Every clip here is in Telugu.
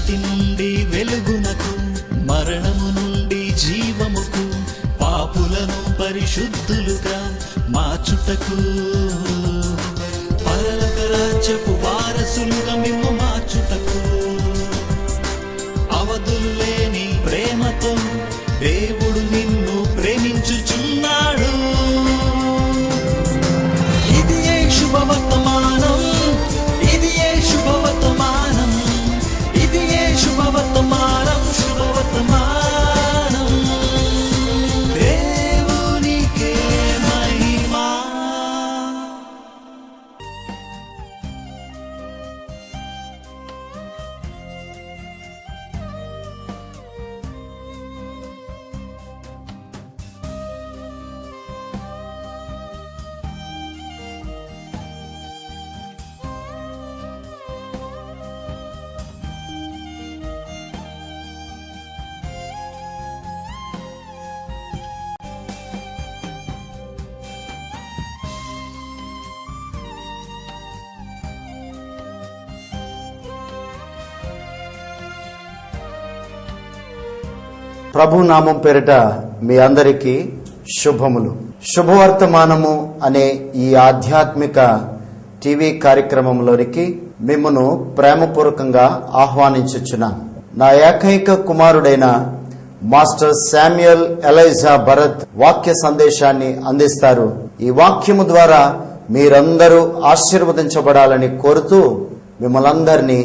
చీకటి నుండి వెలుగునకు, మరణము నుండి జీవముకు, పాపులను పరిశుద్ధులుగా మార్చుటకు, పరలోక రాజ్యపు వారసులుగా మిమ్ము మార్చుటకు, అవధుల్లేని ప్రేమతో దేవుడు నిన్ను ప్రేమించుచున్నాడు. ఇది ఏ శుభవర్తమానం, ఇది ఏ శుభవర్తమానం, ఇది ఏ శుభవర్తమానం, శుభవర్తమానం. దేవునికే మహిమా. ప్రభు నామం పేరిట మీ అందరికీ శుభములు. శుభవర్తమానము అనే ఈ ఆధ్యాత్మిక టీవీ కార్యక్రమంలోనికి మిమ్మను ప్రేమపూర్వకంగా ఆహ్వానించుచున్నాం. నా ఏకైక కుమారుడైన మాస్టర్ శామ్యుయల్ ఎలైజా భరత్ వాక్య సందేశాన్ని అందిస్తారు. ఈ వాక్యము ద్వారా మీరందరూ ఆశీర్వదించబడాలని కోరుతూ మిమ్మల్ని అందరినీ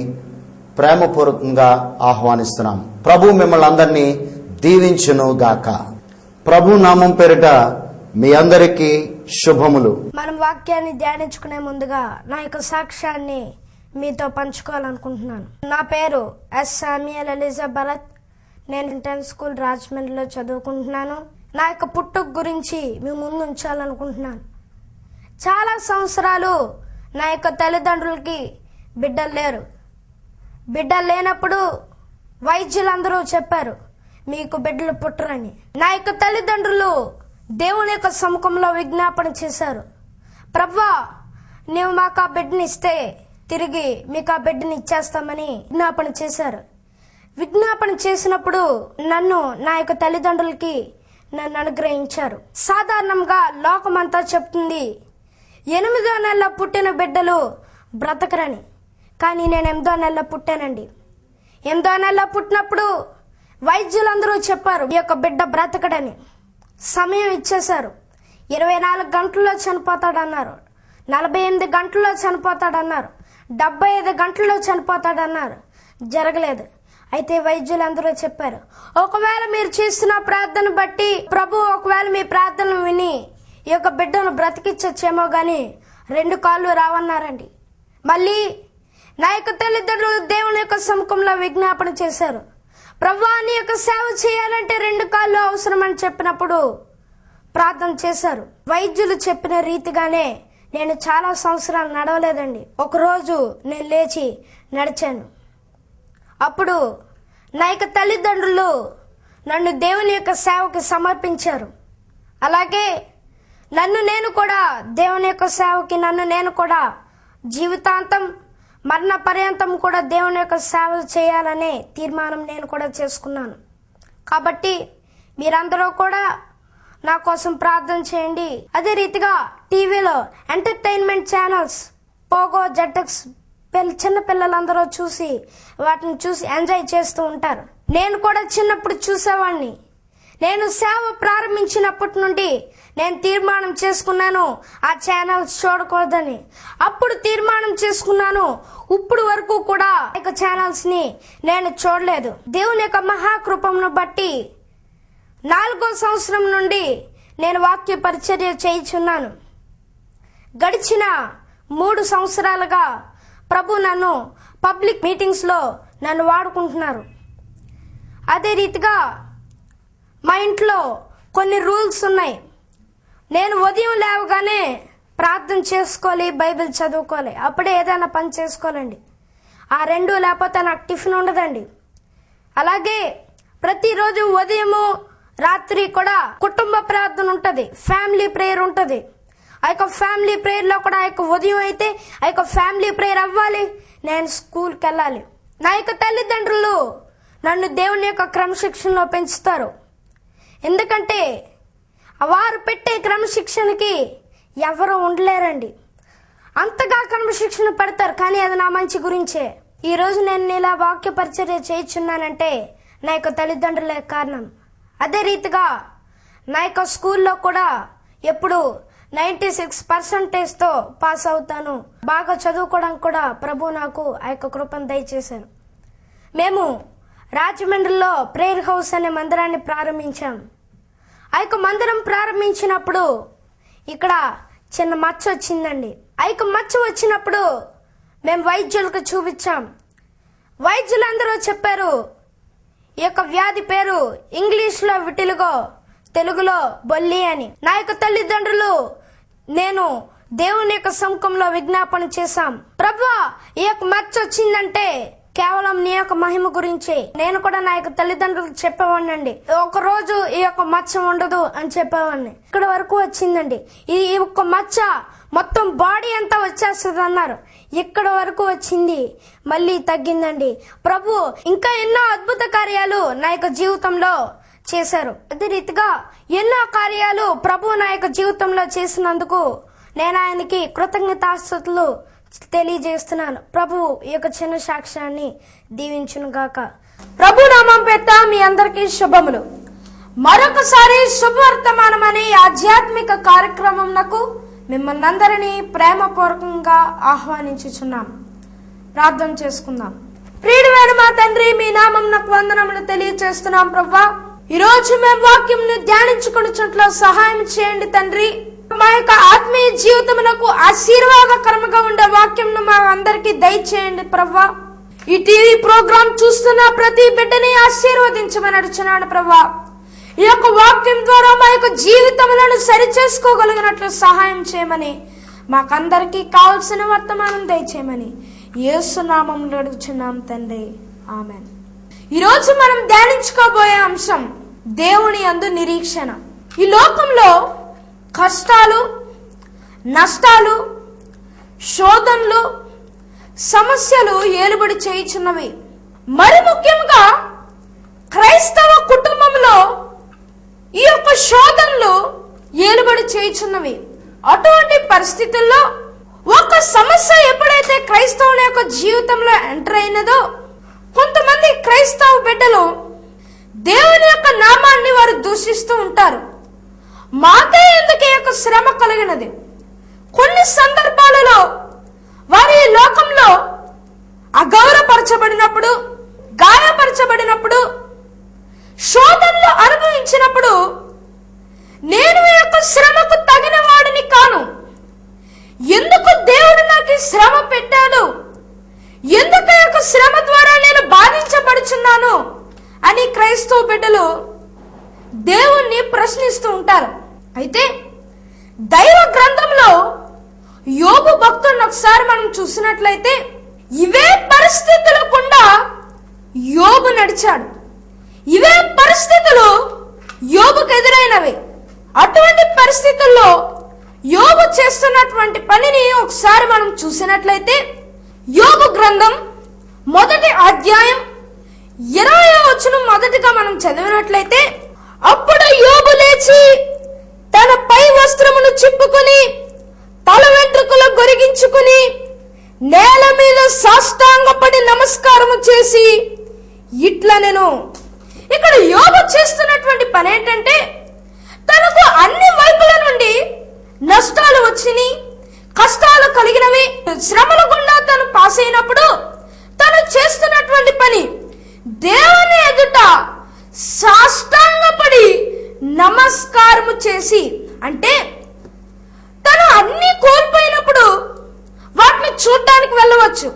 ప్రేమపూర్వకంగా ఆహ్వానిస్తున్నాం. ప్రభు మిమ్మల్ని అందరినీ దీవించును గాక. ప్రభు నామం పేరిట మీ అందరికీ శుభములు. మనం వాక్యాన్ని ధ్యానించుకునే ముందుగా నా యొక్క సాక్ష్యాన్ని మీతో పంచుకోవాలనుకుంటున్నాను. నా పేరు ఎస్ శామ్యుయల్ ఎలిజా భరత్. నేను 10th స్కూల్ రాజమండ్రిలో చదువుకుంటున్నాను. నా యొక్క పుట్టుక గురించి మీ ముందు ఉంచాలనుకుంటున్నాను. చాలా సంవత్సరాలు నా యొక్క తల్లిదండ్రులకి బిడ్డలు లేరు. బిడ్డలు లేనప్పుడు వైద్యులందరూ చెప్పారు మీకు బిడ్డలు పుట్టరని. నా యొక్క తల్లిదండ్రులు దేవుని యొక్క సముఖంలో విజ్ఞాపన చేశారు, ప్రభువా నీవు మాకు ఆ బిడ్డని ఇస్తే తిరిగి మీకు ఆ బిడ్డని ఇచ్చేస్తామని విజ్ఞాపన చేశారు. విజ్ఞాపన చేసినప్పుడు నన్ను నా యొక్క తల్లిదండ్రులకి నన్ను అనుగ్రహించారు. సాధారణంగా లోకమంతా చెప్తుంది 8వ నెలలో పుట్టిన బిడ్డలు బ్రతకరని. కానీ నేను 8వ నెలలో పుట్టానండి. 8వ నెలలో పుట్టినప్పుడు వైద్యులందరూ చెప్పారు ఈ యొక్క బిడ్డ బ్రతకడని. సమయం ఇచ్చేశారు. 24 గంటల్లో చనిపోతాడన్నారు, 48 గంటల్లో చనిపోతాడన్నారు, 75 గంటల్లో చనిపోతాడన్నారు. జరగలేదు. అయితే వైద్యులందరూ చెప్పారు ఒకవేళ మీరు చేస్తున్న ప్రార్థన బట్టి ప్రభు ఒకవేళ మీ ప్రార్థనలు విని ఈ యొక్క బిడ్డను బ్రతికించచ్చేమో గాని 2 కాళ్ళు రావన్నారండి. మళ్ళీ నా యొక్క తల్లిదండ్రులు దేవుని యొక్క సముఖంలో విజ్ఞాపన చేశారు, ప్రభువా నీ యొక్క సేవ చేయాలంటే 2 కాళ్ళు అవసరం అని చెప్పినప్పుడు ప్రార్థన చేశారు. వైద్యులు చెప్పిన రీతిగానే నేను చాలా సంవత్సరాలు నడవలేదండి. ఒకరోజు నేను లేచి నడిచాను. అప్పుడు నా యొక్క తల్లిదండ్రులు నన్ను దేవుని యొక్క సేవకి సమర్పించారు. అలాగే నన్ను నేను కూడా దేవుని యొక్క సేవకి నేను కూడా జీవితాంతం మరణ పర్యంతం కూడా దేవుని యొక్క సేవ చేయాలనే తీర్మానం నేను కూడా చేసుకున్నాను. కాబట్టి మీరందరూ కూడా నా కోసం ప్రార్థన చేయండి. అదే రీతిగా టీవీలో ఎంటర్టైన్మెంట్ ఛానల్స్ పోగో జెటెక్స్ చిన్న పిల్లలందరూ చూసి వాటిని చూసి ఎంజాయ్ చేస్తూ ఉంటారు. నేను కూడా చిన్నప్పుడు చూసేవాడిని. నేను సేవ ప్రారంభించినప్పటి నుండి నేను తీర్మానం చేసుకున్నాను ఆ ఛానల్స్ చూడకూడదని. అప్పుడు తీర్మానం చేసుకున్నాను. ఇప్పుడు వరకు కూడా ఇక ఛానల్స్ ని నేను చూడలేదు. దేవుని యొక్క మహాకృపను బట్టి 4వ సంవత్సరం నుండి నేను వాక్య పరిచర్య చేయుచున్నాను. గడిచిన 3 సంవత్సరాలుగా ప్రభు నన్ను పబ్లిక్ మీటింగ్స్ లో నన్ను వాడుకుంటున్నారు. అదే రీతిగా మా ఇంట్లో కొన్ని రూల్స్ ఉన్నాయి. నేను ఉదయం లేవగానే ప్రార్థన చేసుకోవాలి, బైబిల్ చదువుకోవాలి, అప్పుడే ఏదైనా పని చేసుకోవాలండి. ఆ 2 లేకపోతే నాకు టిఫిన్ ఉండదండి. అలాగే ప్రతిరోజు ఉదయము రాత్రి కూడా కుటుంబ ప్రార్థన ఉంటుంది, ఫ్యామిలీ ప్రేయర్ ఉంటుంది. ఆ యొక్క ఫ్యామిలీ ప్రేయర్ లో కూడా ఆ యొక్క ఉదయం అయితే ఆ యొక్క ఫ్యామిలీ ప్రేయర్ అవ్వాలి. నేను స్కూల్కి వెళ్ళాలి. నా యొక్క తల్లిదండ్రులు నన్ను దేవుని యొక్క క్రమశిక్షణలో పెంచుతారు. ఎందుకంటే వారు పెట్టే క్రమశిక్షణకి ఎవరు ఉండలేరండి. అంతగా క్రమశిక్షణ పెడతారు, కానీ అది నా మంచి గురించే. ఈరోజు నేను ఇలా వాక్య పరిచర్య చేయించున్నానంటే నా యొక్క తల్లిదండ్రులే కారణం. అదే రీతిగా నా యొక్క స్కూల్లో కూడా ఎప్పుడు 96% పాస్ అవుతాను. బాగా చదువుకోవడానికి కూడా ప్రభు నాకు ఆ యొక్క కృపను దయచేశారు. మేము రాజమండ్రిలో ప్రేయర్ హౌస్ అనే మందిరాన్ని ప్రారంభించాం. ఆ యొక్క మందిరం ప్రారంభించినప్పుడు ఇక్కడ చిన్న మచ్చ వచ్చిందండి. ఆ యొక్క మచ్చ వచ్చినప్పుడు మేము వైద్యులకు చూపించాం. వైద్యులందరూ చెప్పారు, ఈ యొక్క వ్యాధి పేరు ఇంగ్లీష్లో విటిలిగో, తెలుగులో బొల్లి అని. నా యొక్క తల్లిదండ్రులు నేను దేవుని యొక్క సముఖంలో విజ్ఞాపన చేశాం. ప్రభువా, ఈ యొక్క మచ్చ వచ్చిందంటే కేవలం నీ యొక్క మహిమ గురించి. నేను కూడా నా యొక్క తల్లిదండ్రులకు చెప్పేవాడినండి, ఒక రోజు ఈ యొక్క మచ్చ ఉండదు అని చెప్పేవాడిని. ఇక్కడ వరకు వచ్చిందండి. ఈ యొక్క మచ్చ మొత్తం బాడీ అంతా వచ్చేస్తుంది అన్నారు. ఇక్కడ వరకు వచ్చింది, మళ్ళీ తగ్గిందండి. ప్రభు ఇంకా ఎన్నో అద్భుత కార్యాలు నా యొక్క జీవితంలో చేశారు. అదే రీతిగా ఎన్నో కార్యాలు ప్రభు నా యొక్క జీవితంలో చేసినందుకు నేను ఆయనకి కృతజ్ఞతాస్తుతులు తెలియజేస్తున్నాను. ప్రభు ఈ యొక్క చిన్న సాక్ష్యాన్ని దీవించును గాక. ప్రభు నామం పేరిట మీ అందరికీ శుభములు. మరొకసారి శుభవర్తమానం అనే ఆధ్యాత్మిక కార్యక్రమంకు మిమ్మల్ని అందరినీ ప్రేమపూర్వకంగా ఆహ్వానించుచున్నాం. ప్రార్థన చేసుకుందాం. ప్రియుడైన మా తండ్రి, మీ నామం నాకు వందనములు తెలియజేస్తున్నాం. ప్రభువా, ఈ రోజు మేము వాక్యంను ధ్యానించుకొనుచున్నట్లు సహాయం చేయండి తండ్రి. మా యొక్క ఆత్మీయ జీవితమునకు ఆశీర్వాదకరంగా ఉండే వాక్యంను మా అందరికీ దయచేయండి ప్రభువా. ఈ టీవీ ప్రోగ్రాం చూస్తున్న ప్రతి బిడ్డని ఆశీర్వదించమని అడుగుచున్నాను ప్రభువా. ఈ యొక్క వాక్యం ద్వారా మా యొక్క జీవితములను సరిచేసుకోగలిగినట్లు సహాయం చేయమని, మాకందరికీ కావలసిన వర్తమానం దయచేయమని యేసు నామములో అడుగుచున్నాం తండ్రి, ఆమెన్. ఈరోజు మనం ధ్యానించుకోబోయే అంశం దేవుని యందు నిరీక్షణ. ఈ లోకంలో కష్టాలు, నష్టాలు, శోధనలు, సమస్యలు ఏలుబడి చేయుచున్నవి. మరి ముఖ్యంగా క్రైస్తవ కుటుంబంలో ఈ యొక్క శోధనలు ఏలుబడి చేయుచున్నవి. అటువంటి పరిస్థితుల్లో ఒక సమస్య ఎప్పుడైతే క్రైస్తవుల యొక్క జీవితంలో ఎంటర్ అయినదో, కొంతమంది క్రైస్తవ బిడ్డలు దేవుని యొక్క నామాన్ని వారు దూషిస్తూ ఉంటారు. మాకే ఎందుకు ఈ యొక్క శ్రమ కలిగినది? కొన్ని సందర్భాలలో వారి ఈ లోకంలో అగౌరవపరచబడినప్పుడు, గాయపరచబడినప్పుడు, శోధనలు అనుభవించినప్పుడు నేను ఈ యొక్క శ్రమకు తగిన వాడిని కాను, ఎందుకు దేవుడు నాకు ఈ శ్రమ పెట్టాడు, ఎందుకు ఈ యొక్క శ్రమ ద్వారా నేను బాధించబడుచున్నాను అని క్రైస్తవ బిడ్డలు దేవుణ్ణి ప్రశ్నిస్తూ ఉంటారు. అయితే దైవ గ్రంథంలో యోబు భక్తుడిని ఒకసారి మనం చూసినట్లయితే ఇవే పరిస్థితులు గుండా యోబు నడిచాడు. ఇవే పరిస్థితులు యోబుకు ఎదురైనవి. అటువంటి పరిస్థితుల్లో యోబు చేస్తున్నటువంటి పనిని ఒకసారి మనం చూసినట్లయితే యోబు గ్రంథం 1వ అధ్యాయం 20వ వచనం మొదటిగా మనం చదివినట్లయితే, అప్పుడు యోబు లేచి తన పై వస్త్రమును చింపుకుని తల వెంట్రుకలు గొరిగించుకుని నేల మీద సాష్టాంగపడి నమస్కారము చేసి ఇట్లా నేను. ఇక్కడ యోబు చేస్తున్నటువంటి పని ఏంటంటే, తనకు అన్ని వైపుల నుండి నష్టాలు వచ్చినాయి, కష్టాలు కలిగినవి, శ్రమల గుండా తను పాస్ అయినప్పుడు తను చేస్తున్నటువంటి పని దేవుని ఎదుట సాష్టాంగపడి నమస్కారము చేసి, అంటే తను అన్ని కోల్పోయినప్పుడు వాటిని చూడటానికి వెళ్ళవచ్చు.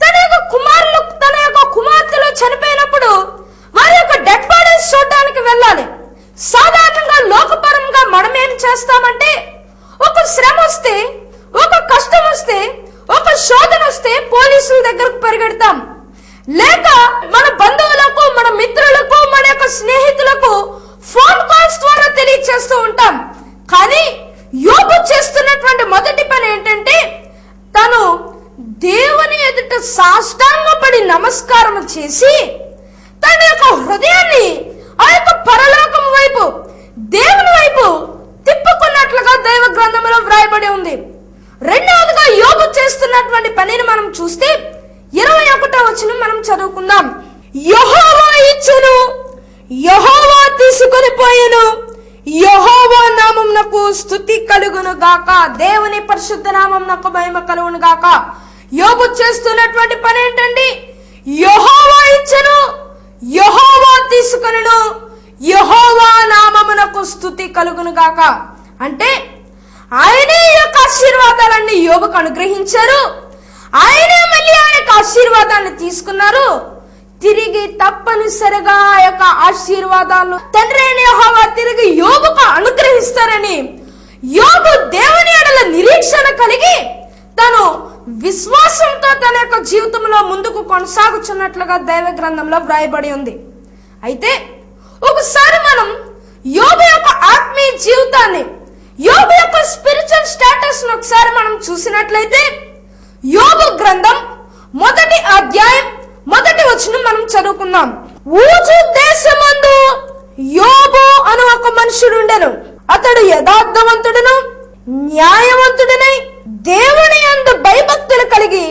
తన యొక్క కుమారులు, తన యొక్క కుమార్తెలు చనిపోయినప్పుడు వారి యొక్క డెడ్ బాడీస్ చూడటానికి వెళ్ళాలి. సాధారణంగా లోకపరంగా మనం ఏం చేస్తామంటే, ఒక శ్రమ వస్తే, ఒక కష్టం వస్తే, ఒక శోధన వస్తే పోలీసుల దగ్గరకు పరిగెడతాం, లేక మన బంధువులకు, మన మిత్రులకు, మన యొక్క స్నేహితులకు ఫోన్ కాల్స్ ద్వారా తెలియజేస్తూ ఉంటాం. కానీ యోబు చేస్తున్నటువంటి మొదటి పని ఏంటంటే, తను దేవుని ఎదుట సాష్టాంగపడి నమస్కారం చేసి తన యొక్క హృదయాన్ని ఆ యొక్క పరలోకం వైపు, దేవుని వైపు తిప్పుకున్నట్లుగా దైవ గ్రంథంలో వ్రాయబడి ఉంది. రెండవదిగా యోబు చేస్తున్నటువంటి పనిని మనం చూస్తే 21వ వచనం మనం చదువుకుందాం. యెహోవా ఇచ్చెను, యెహోవా తీసుకొని పోయెను, యెహోవా నామమునకు స్తుతి కలుగును గాక. దేవుని పరిశుద్ధ నామమునకు మహిమ కలుగును గాక. యోబు చేస్తున్నటువంటి పని ఏంటండి? యెహోవా ఇచ్చెను, యెహోవా తీసుకొనెను, యెహోవా నామమునకు స్తుతి కలుగును గాక. అంటే ఆయనే ఈ యొక్క ఆశీర్వాదాలన్నీ యోబుకు అనుగ్రహించారు. ఆయనే మళ్ళీ ఆ యొక్క ఆశీర్వాదాన్ని తీసుకున్నారు. తిరిగి తప్పనిసరిగా ఆ యొక్క ఆశీర్వాదాలు తండ్రి అయిన యెహోవా తిరిగి యోబుకు అనుగ్రహిస్తారని యోబు దేవుని ఎడల నిరీక్షణ కలిగి తను విశ్వాసంతో తన యొక్క జీవితంలో ముందుకు కొనసాగుచున్నట్లుగా దైవ గ్రంథంలో వ్రాయబడి ఉంది. అయితే ఒకసారి మనం యోబు యొక్క ఆత్మీయ జీవితాన్ని, యోబు యొక్క స్పిరిచువల్ స్టేటస్ ను ఒకసారి మనం చూసినట్లయితే యోబు గ్రంథం 1వ అధ్యాయం 1వ వచనం మనం చదువుకుందాం. ఊజు దేశమందు యోబు అను ఒక మనుషుడు ఉండెను. అతడు యథార్థవంతుడును న్యాయవంతుడనై దేవుని యందు భయభక్తులు కలిగి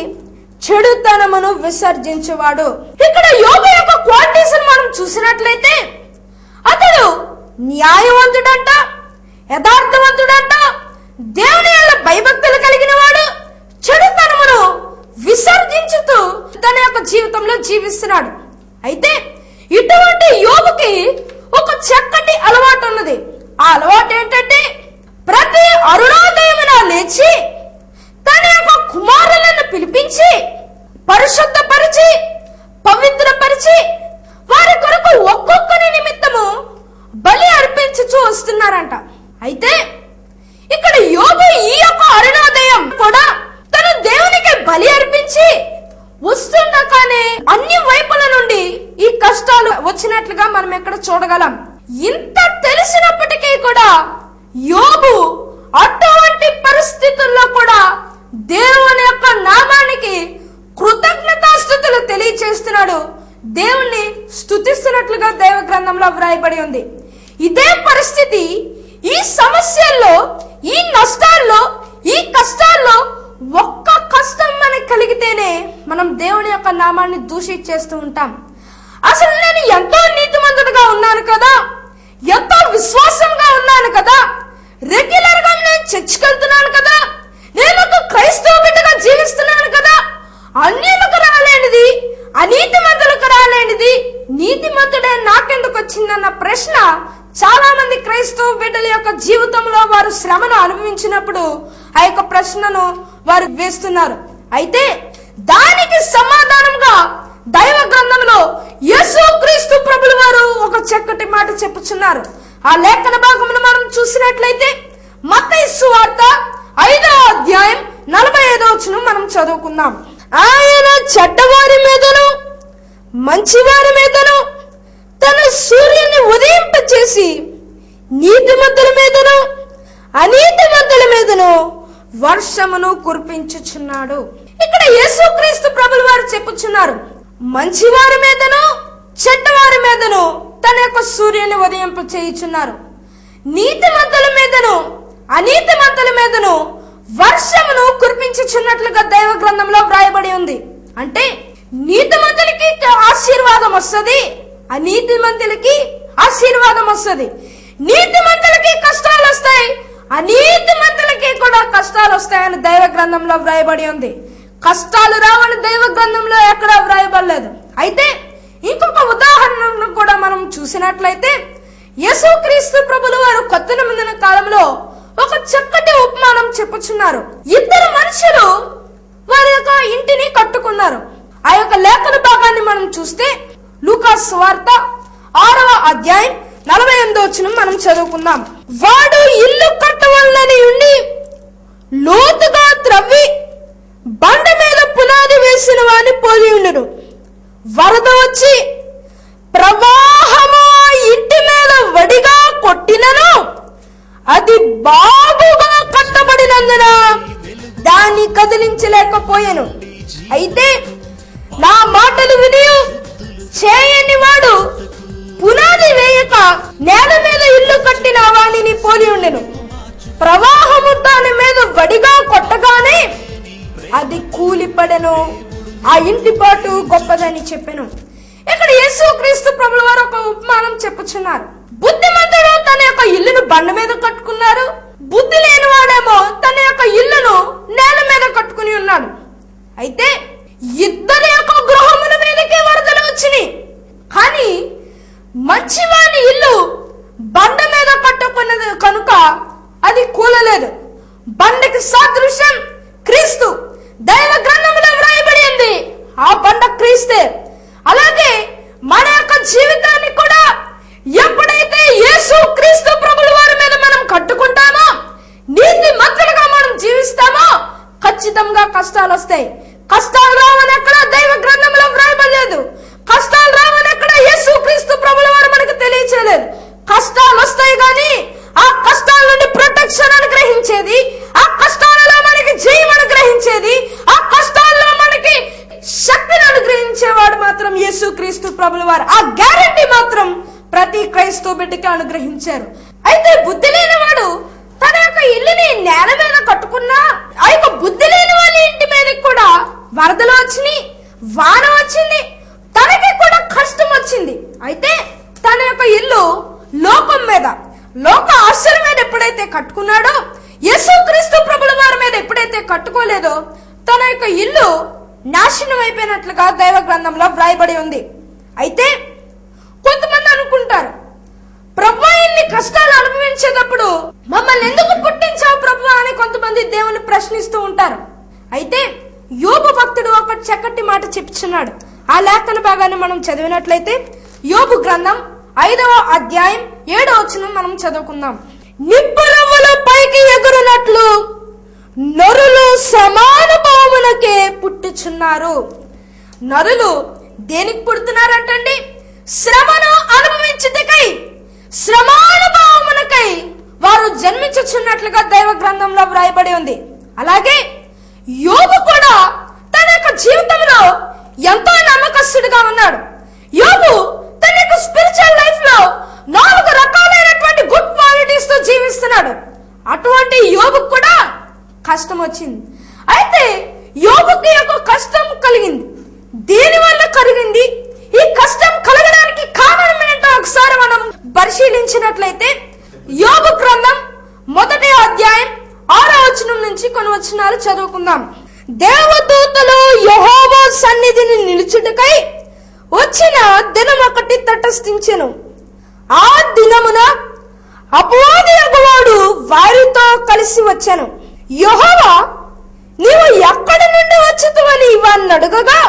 చెడుతనమును విసర్జించేవాడు. ఇక్కడ యోబు యొక్క క్వాలిటీస్ మనం చూసినట్లయితే అతడు న్యాయవంతుడంట, యథార్థవంతుడంట, దేవుని యందు భయభక్తులు కలిగిన వాడు, చెడుతనమును విసర్జించుతూ తన యొక్క జీవితంలో జీవిస్తున్నాడు. అయితే ఇటువంటి యోబుకి ఒక చక్కటి అలవాటు ఉన్నది. ఆ అలవాటు ఏంటంటే ప్రతి అరుణోదయమున లేచి తన యొక్క కుమారులను పిలిపించి పరిశుద్ధపరిచి పవిత్రపరిచి వారి కొరకు ఒక్కొక్కరి నిమిత్తము బలి అర్పించుచూ వస్తున్నారంట. అయితే ఇక్కడ యోబు ఈ యొక్క అరుణోదయం కూడా తను దేవునికి బలి అర్పించి వస్తుండగానే అన్ని వైపుల నుండి ఈ కష్టాలు వచ్చినట్లుగా మనం ఎక్కడ చూడగలం. ఇంత తెలిసినప్పటికీ కూడా యోబు అటువంటి పరిస్థితుల్లో కూడా దేవుని యొక్క నామానికి కృతజ్ఞతాస్తుతులు తెలియచేస్తున్నాడు, దేవుణ్ణి స్తుతిస్తున్నట్లుగా దైవ గ్రంథంలో వ్రాయబడి ఉంది. ఇదే పరిస్థితి ఈ సమస్యల్లో, ఈ నష్టాల్లో, ఈ కష్టాల్లో ఒక్క కష్టం మనకి కలిగితేనే మనం దేవుని యొక్క నామాన్ని దూషించేస్తూ ఉంటాం. అసలు నేను ఎంతో నీతిమంతుడుగా ఉన్నాను కదా, ఎంతో విశ్వాసంగా ఉన్నాను కదా, రెగ్యులర్ గా నేను చర్చికి వెళ్తున్నాను కదా, నేను ఒక క్రైస్తవ బిడ్డగా జీవిస్తున్నాను కదా, అన్యులకు రాలేనిది, అనీతిమంతులకు రాలేనిది నీతిమంతుడే నాకెందుకు వచ్చిందన్న ప్రశ్న చాలా మంది క్రైస్తవ బిడ్డల యొక్క జీవితంలో వారు శ్రమను అనుభవించినప్పుడు ఆ యొక్క ప్రశ్నను వారు వేస్తున్నారు. అయితే దానికి సమాధానంగా దైవ గ్రంథంలో యేసుక్రీస్తు ప్రభుల వారు ఒక చక్కటి మాట చెప్పుచున్నారు. ఆ లేఖన భాగమును మనం చూసినట్లయితే మత్తయి సువార్త 5వ అధ్యాయం 45వ వచనం మనం చదువుకుందాం. ఆయన చెడ్డవారి మీదను మంచివారి మీదను తన సూర్యుని ఉదయింపచేసి నీతిమంతుల మీదను అనీతిమంతుల మీదను వర్షమును కురిపించుచున్నాడు. ఇక్కడ యేసుక్రీస్తు ప్రభుల వారు చెప్పుచున్నారు, మంచివారి మీదను చెడ్డవారి మీదను తన యొక్క సూర్యుని ఉదయింప చేయుచున్నారు, నీతిమంతుల మీదను అనీతిమంతుల మీదను వర్షమును కురిపించుచున్నట్లుగా దైవ గ్రంథంలో వ్రాయబడి ఉంది. అంటే నీతిమంతులకి ఆశీర్వాదం వస్తుంది, అనీతిమంతులకి ఆశీర్వాదం వస్తుంది. నీతిమంతులకి కష్టాలు వస్తాయి, అనీతిమంతులకి కూడా కష్టాలు వస్తాయని దైవ గ్రంథంలో వ్రాయబడి ఉంది. కష్టాలు రావని దైవ గ్రంథంలో ఎక్కడా వ్రాయబడలేదు. అయితే ఇంకొక ఉదాహరణను కూడా మనం చూసినట్లయితే యేసుక్రీస్తు ప్రభుల వారు కొత్త నిబంధన కాలంలో ఒక చక్కటి ఉపమానం చెప్పుచున్నారు. ఇద్దరు మనుషులు వారి యొక్క ఇంటిని కట్టుకున్నారు. ఆ యొక్క లేఖన భాగాన్ని మనం చూస్తే లూకా సువార్త 6వ అధ్యాయం 48వ వచనం మనం చదువుకుందాం. వాడు ఇల్లు కట్టవలనని ఉండి లోతుగా త్రవ్వి బండ మీద పునాది వేసిన వాని పోలి ఉండును. వరద వచ్చి ప్రవాహము ఇంటి మీద వడిగా కొట్టినను అది బాగుగా కట్టబడినందున దాన్ని కదిలించలేకపోయాను. అయితే నా మాటలు విని చేయని వాడు పునాది వేయక నేల మీద ఇల్లు కట్టిన వాణిని పోలి ఉండెను. ప్రవాహము దాని మీద వడిగా కొట్టగానే అది కూలిపడెను. ఆ ఇంటి పాటు గొప్పదని చెప్పెను. ఇక్కడ యేసుక్రీస్తు ప్రభుల వారు ఒక ఉపమానం చెప్పుచున్నారు. బుద్ధిమంతుడు తన యొక్క ఇల్లును బండ మీద కట్టుకున్నారు. బుద్ధి లేనివాడేమో తన యొక్క ఇల్లును నేల మీద కట్టుకుని ఉన్నాడు. అయితే ఇద్దరి యొక్క గృహముల మీదకే వరదలు వచ్చినాయి. కానీ మంచివాని ఇల్లు బండ మీద కట్టుకున్నది కనుక అది కూలలేదు. బండకి సాదృశ్యం క్రీస్తు. దైవ గ్రంథంలో వ్రాయబడి ఉంది ఆ బండ క్రీస్తే. అలాగే మన యొక్క జీవితాన్ని కూడా ఎప్పుడైతే యేసు క్రీస్తు ప్రభుల వారి మీద మనం కట్టుకుంటామో, నీతి మంతులుగా మనం జీవిస్తామో, ఖచ్చితంగా కష్టాలు వస్తాయి. కష్టాలు రావని ఎక్కడ దైవ గ్రంథంలో వ్రాయబడలేదు. కష్టాలు రావని ఎక్కడ యేసు క్రీస్తు ప్రభుల వారు మనకు తెలియచేయలేదు. కష్టాలు వస్తాయి కానీ ఆ కష్టాల నుండి ప్రొటెక్షన్ అనుగ్రహించేది, ఆ కష్టాలలో మనకి జయం అనుగ్రహించేది, ఆ కష్టాల్లో మనకి శక్తిని అనుగ్రహించేవాడు మాత్రం యేసు క్రీస్తు ప్రభుల వారు. ఆ గ్యారంటీ మాత్రం ప్రతి క్రైస్తవ బిడ్డకి అనుగ్రహించారు. అయితే బుద్ధి లేనివాడు తన యొక్క ఇల్లుని నేల మీద కట్టుకున్నా ఆ యొక్క బుద్ధి లేని వాళ్ళ ఇంటి మీదకి కూడా వరదలు వచ్చినాయి, వాన వచ్చింది, తనకి కూడా కష్టం వచ్చింది. అయితే తన యొక్క ఇల్లు లోకం మీద, లోక ఆశల మీద ఎప్పుడైతే కట్టుకున్నాడో, యేసుక్రీస్తు ప్రభుల వారి మీద ఎప్పుడైతే కట్టుకోలేదో, తన యొక్క ఇల్లు నాశనం అయిపోయినట్లుగా దైవ గ్రంథంలో వ్రాయబడి ఉంది. అయితే కొంతమంది అనుకుంటారు, ప్రభు ఇన్ని కష్టాలు అనుభవించేటప్పుడు మమ్మల్ని ఎందుకు పుట్టించావు ప్రభు అని కొంతమంది దేవుని ప్రశ్నిస్తూ ఉంటారు. అయితే యోబు భక్తుడు ఒక చక్కటి మాట చెప్పుచున్నాడు. ఆ లేఖన భాగాన్ని మనం చదివినట్లయితే యోబు గ్రంథం 5వ అధ్యాయం 7వ వచనం మనం చదువుకుందాం. నిప్పురవ్వల పైకి ఎగురునట్లు నరులు సమాన భావమునకే పుట్టుచున్నారు. నరులు దేనికి పుడుతున్నారంటండి? శ్రమను అనుభవించుటకై, శ్రమానుభవమునకై వారు జన్మించుచున్నట్లుగా దైవ గ్రంథంలో వ్రాయబడి ఉంది. అలాగే యోబు కూడా తన యొక్క జీవితంలో ఎంతో నమ్మకస్తుడిగా ఉన్నాడు. యోబు తన యొక్క స్పిరిచువల్ లైఫ్ లో 4 రకాలైనటువంటి గుడ్ క్వాలిటీస్ తో జీవిస్తున్నాడు. అటువంటి యోబు కూడా కష్టం వచ్చింది. అయితే యోబుకి యొక్క కష్టం కలిగింది. దేని వల్ల కలిగింది? ఈ కష్టం కలగడానికి కారణం ఏంటో ఒకసారి మనం పరిశీలించినట్లయితే యోబు గ్రంథం 1వ అధ్యాయం 6వ వచనం నుంచి కొన్ని వచనాలు చదువుకుందాం. దేవదూతలు యెహోవా సన్నిధిని నిలుచుటకై వచ్చిన దినం ఒకటి తటస్థించెను. ఆ దినమున అపవాది యెహోవాడు వారితో కలిసి వచ్చెను. యెహోవా, నీవు ఎక్కడి నుండి వచ్చితివని వారిని అడుగగా,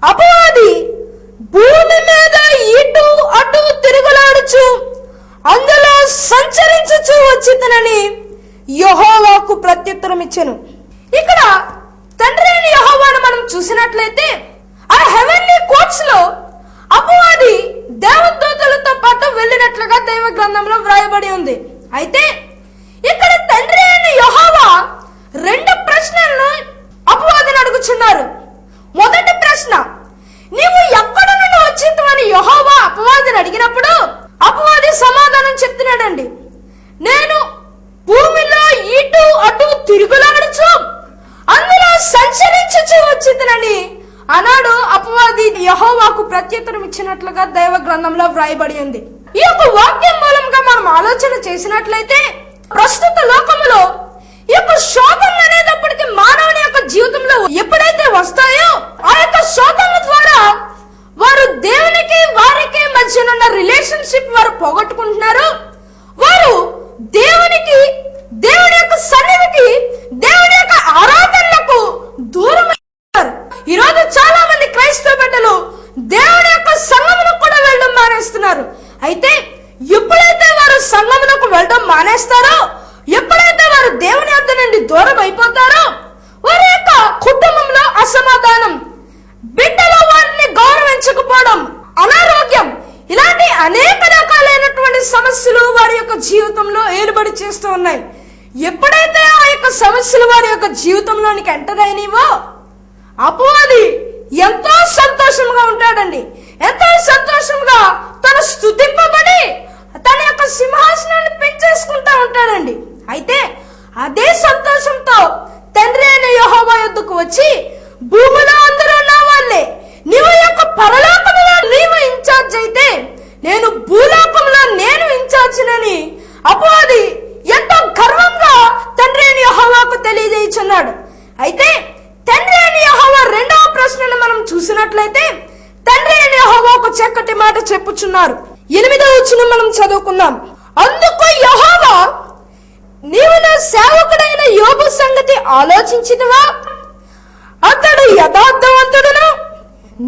అపవాది, భూమి మీద ఇటు అటు తిరుగులాడుచు అందులో సంచరించుచు వచ్చితనని యెహోవాకు ప్రత్యుత్తరం ఇచ్చెను. ఇక్కడ తండ్రి అయిన యెహోవాను మనం చూసినట్లయితే ఆ హెవెన్లీ కోర్ట్స్ లో అపవాది దేవదూతలతో పాటు వెళ్ళినట్లుగా దైవ గ్రంథంలో వ్రాయబడి ఉంది. అయితే ఇక్కడ తండ్రి అయిన యెహోవా 2 ప్రశ్నలను అపవాదిని అడుగుచున్నారు. మొదటి ప్రశ్న, నీవు ఎక్కడ నుండి వచ్చిందని యెహోవా అపవాదిని అడిగినప్పుడు అపవాది సమాధానం చెప్తున్నాడండి. నేను భూమిలో ఇటు అటు తిరుగులాడుచు అందులో సంచరించుచు వచ్చిందని అన్నాడు. అపవాది యెహోవాకు ప్రత్యుత్తరం ఇచ్చినట్లుగా దైవ గ్రంథంలో వ్రాయబడి ఉంది. ఈ యొక్క వాక్యం మూలంగా మనం ఆలోచన చేసినట్లయితే ప్రస్తుత లోకములో ఈ యొక్క శోధనలు అనేటప్పటికీ మానవుని యొక్క జీవితంలో ఎప్పుడైతే వస్తాయో ఆ యొక్క శోధనల ద్వారా వారు దేవునికి వారికి మధ్యనున్న రిలేషన్షిప్ వారు పోగొట్టుకుంటున్నారు. వారు దేవునికి, దేవుని యొక్క సన్నిధికి, దేవుని యొక్క ఆరాధనలకు దూరం అయ్యారు. ఈరోజు చాలా మంది క్రైస్తవ బిడ్డలు దేవుని యొక్క సంఘములకు కూడా వెళ్ళడం మానేస్తున్నారు. అయితే ఎప్పుడైతే వారు సంఘములకు వెళ్ళడం మానేస్తారో, ఎప్పుడైతే వారు దేవుని యొద్ద నుండి దూరం అయిపోతారో, వారి యొక్క కుటుంబంలో అసమాధానం, బిడ్డలు వారిని గౌరవించకపోవడం, అనారోగ్యం, ఇలాంటి అనేక రకాలైనటువంటి సమస్యలు వారి యొక్క జీవితంలో ఏలుబడి చేస్తూ ఉన్నాయి. ఎప్పుడైతే ఆ యొక్క సమస్యలు వారి యొక్క జీవితంలోనికి ఎంటర్ అయినవో అపవాది ఎంతో సంతోషంగా ఉంటాడండి. ఎంతో సంతోషంగా తను స్తుతింపబడి తన యొక్క సింహాసనాన్ని పెంచేసుకుంటా ఉంటాడండి. అయితే అదే సంతోషంతో తండ్రి అయిన యెహోవా యొద్దకు వచ్చి, భూమిలో అందరూ నా వాళ్ళే, నీవు యొక్క పరలోకములో నీవు ఇన్ఛార్జ్ అయితే నేను భూలోకంలో నేను ఇన్ఛార్జినని అపవాది ఎంతో గర్వంగా తండ్రి అయిన యెహోవాకు తెలియజేయుచున్నాడు. అయితే తండ్రి అయిన యెహోవా రెండవ ప్రశ్నను మనం చూసినట్లయితే తండ్రి అయిన యెహోవా ఒక చక్కటి మాట చెప్పుచున్నారు. 8వ వచనం మనం చదువుకుందాం. అందుకు యెహోవా, నీవు నా సేవకుడైన యోబు సంగతి ఆలోచించితివా? అతడు యథార్థవంతుడును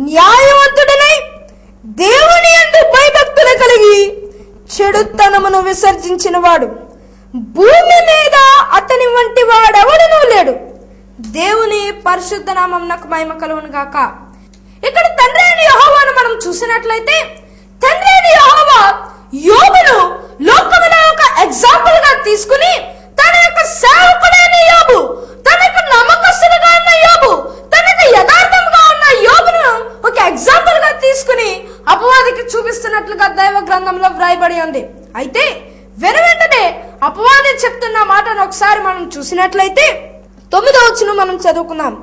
న్యాయవంతుడనై దేవుని యందు భయభక్తులు కలిగి చెడుతనమును విసర్జించిన వాడు, భూమి మీద అతని వంటి వాడెవడనూ లేడు. దేవుని పరిశుద్ధ నామమునకు మహిమ కలుగును గాక. ఇక్కడ తండ్రి అయిన యెహోవాను మనం చూసినట్లయితే తండ్రి అయిన యెహోవా యోబును లోకములో ఒక ఎగ్జాంపుల్ గా తీసుకుని తన యొక్క సేవకుడైన యోబు, తన యొక్క నమ్మకస్తుడుగా ఉన్న యోబు, తన యొక్క యథార్థంగా ఉన్న యోబును ఒక ఎగ్జాంపుల్ గా తీసుకుని అపవాదికి చూపిస్తున్నట్లుగా దైవ గ్రంథంలో వ్రాయబడి ఉంది. అయితే వెనువెంటనే అపవాది చెప్తున్న మాటను ఒకసారి మనం చూసినట్లయితే 9వ వచనం మనం చదువుకుందాం.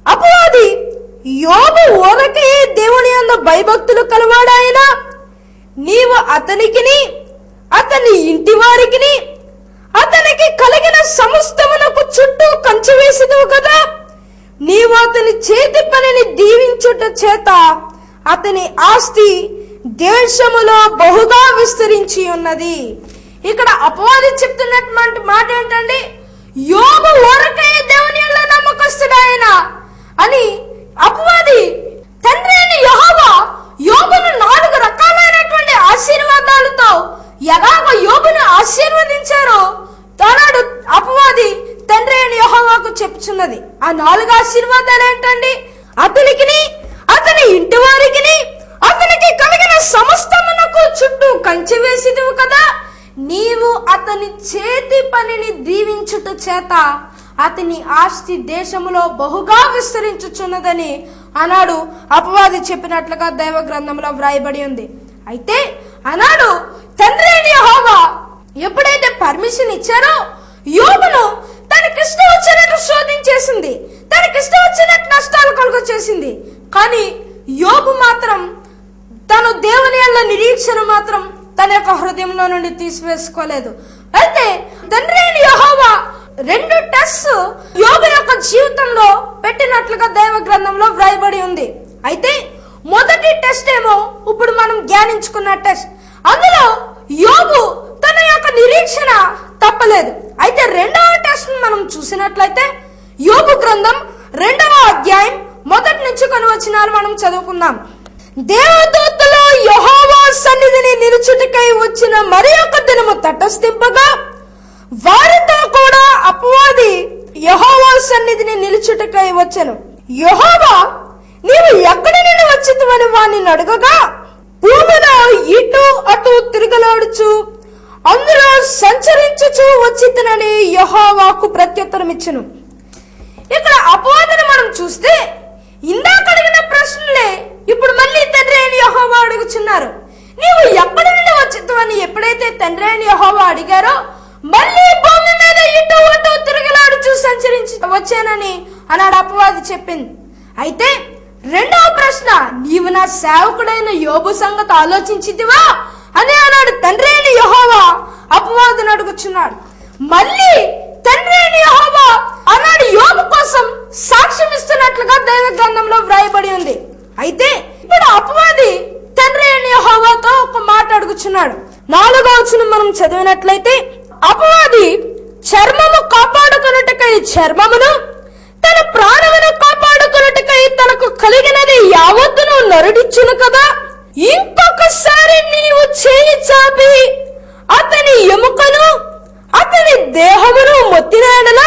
అపవాది, యోబు ఊరకే దేవుని యందు భయభక్తులు కలవాడాయన, నీవు అతనికిని అతని ఇంటి వారికిని అతనికి కలిగిన సమస్తమునకు చుట్టూ కంచె వేసిదువు కదా. నీవు అతని చేతి పనిని దీవించుట చేత అతని ఆస్తి దేశములో బహుగా విస్తరించి ఉన్నది. ఇక్కడ అపవాది చెప్తున్నటువంటి మాట ఏంటండి? యోబు ఊరకే దేవుని యందు నమ్మకస్తుడాయన అని అపవాది తండ్రి అయిన యెహోవా యోబును 4 రకాలైనటువంటి ఆశీర్వాదాలతో ఎలాగ యోబును ఆశీర్వదించారో తనడు అపవాది తండ్రి అయిన యెహోవాకు చెప్పుచున్నది. ఆ 4 ఆశీర్వాదాలు ఏంటండి? అతనికిని అతని ఇంటి వారికిని అతనికి కలిగిన సమస్తమునకు చుట్టూ కంచె వేసిదువు కదా. నీవు అతని చేతి పనిని దీవించుట చేత అతని ఆస్తి దేశములో బహుగా విస్తరించుచున్నదని అన్నాడు అపవాది చెప్పినట్లుగా దైవ గ్రంథంలో వ్రాయబడి ఉంది. అయితే అన్నాడు తండ్రి అయిన యెహోవా ఎప్పుడైతే పర్మిషన్ ఇచ్చారో యోబును తనకిష్టం వచ్చినట్టు శోధించేసింది, తనకిష్టం వచ్చినట్టు నష్టాలు కలుగ చేసింది. కానీ యోబు మాత్రం తను దేవుని యందు నిరీక్షణ మాత్రం తన యొక్క హృదయంలో నుండి తీసివేసుకోలేదు. అయితే తండ్రి అయిన యెహోవా 2 టెస్ట్ యోబు యొక్క జీవితంలో పెట్టినట్లుగా దైవ గ్రంథంలో వ్రాయబడి ఉంది. అయితే మొదటి టెస్ట్ ఏమో ఇప్పుడు మనం ధ్యానించుకున్న టెస్ట్. అందులో యోబు తన యొక్క నిరీక్షణ తప్పలేదు. అయితే 2వ టెస్ట్ మనం చూసినట్లయితే యోబు గ్రంథం 2వ అధ్యాయం 1 నుంచి కొన్ని వచనాలు మనం చదువుకుందాం. దేవదూతలు యెహోవా సన్నిధిని నిలుచుటకై వచ్చిన మరి ఒక దినము తటస్థింపగా వారితో కూడా అపవాది యెహోవా సన్నిధిని నిలుచుటకై వచ్చెను. యెహోవా, నీవు ఎక్కడి నుండి వచ్చితివని వానిని అడగగా, భూమిలో ఇటు అటు తిరగలాడుచు అందులో సంచరించుచు వచ్చితినని యెహోవాకు ప్రత్యుత్తరం ఇచ్చెను. ఇక్కడ అపవాదిని మనం చూస్తే ఇందాక అడిగిన ప్రశ్నలే ఇప్పుడు మళ్ళీ తండ్రి అయిన యెహోవా అడుగుచున్నారు. నీవు ఎక్కడి నుండి వచ్చితివని ఎప్పుడైతే తండ్రి అయిన యెహోవా అడిగారో మళ్ళీ భూమి మీద ఇటు అటు తిరగలాడుచు సంచరించి వచ్చానని అన్నాడు అపవాది చెప్పింది. అయితే 2వ ప్రశ్న, నీవు నా సేవకుడైన యోబు సంగతి ఆలోచించితివా అని అన్నాడు తండ్రి అయిన యెహోవా అపవాదిని అడుగుచున్నాడు. మళ్ళీ తండ్రి అయిన యెహోవా అన్నాడు యోబు కోసం సాక్ష్యం ఇస్తున్నట్లుగా దైవ గ్రంథంలో వ్రాయబడి ఉంది. అయితే ఇప్పుడు అపవాది తండ్రి అయిన యెహోవాతో ఒక మాట అడుగుచున్నాడు. 4వ వచనం మనం చదివినట్లయితే, అపవాది చర్మము కాపాడుకొనుటకై చర్మమును, తన ప్రాణమును కాపాడుకొనుటకై తనకు కలిగినది యావత్తును నరుడిచ్చును కదా. ఇంకొకసారి నీవు చేయి చాపి అతని ఎముకను అతని దేహమును మొత్తిన యెడల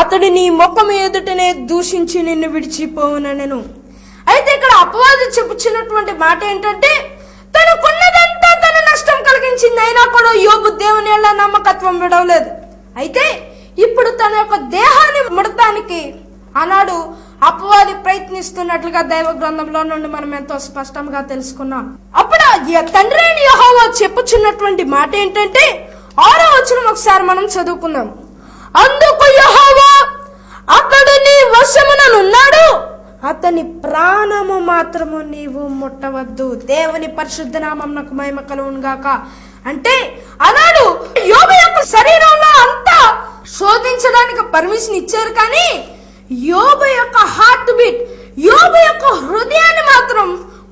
అతడు నీ ముఖము ఎదుటనే దూషించి నిన్ను విడిచిపోవునెను. అయితే ఇక్కడ అపవాది చెప్పుచున్నటువంటి మాట ఏంటంటే, తనకున్నదంతా తన నష్టం కలిగించింది, అయినా కూడా యోబు దేవుని యందు నమ్మకత్వం విడవలేదు. అయితే ఇప్పుడు తన యొక్క దేహాన్ని ముడతానికి అన్నాడు అపవాది ప్రయత్నిస్తున్నట్లుగా దైవ గ్రంథంలో నుండి మనం ఎంతో స్పష్టంగా తెలుసుకున్నాం. అప్పుడు తండ్రి అయిన యెహోవా చెప్పుచున్నటువంటి మాట ఏంటంటే 6వ వచనం ఒకసారి మనం చదువుకుందాం. అందుకు యెహోవా అతడు నీ వశముననున్నాడు, అతని ప్రాణము మాత్రము నీవు ముట్టవద్దు. దేవుని పరిశుద్ధ నామమునకు మహిమ కలుగును గాక. అంటే అన్నాడు యోబు యొక్క శరీరంలో అంతా శోధించడానికి పర్మిషన్ ఇచ్చారు, కానీ యోబు యొక్క హార్ట్ బీట్, యోబు యొక్క హృదయాన్ని మాత్రం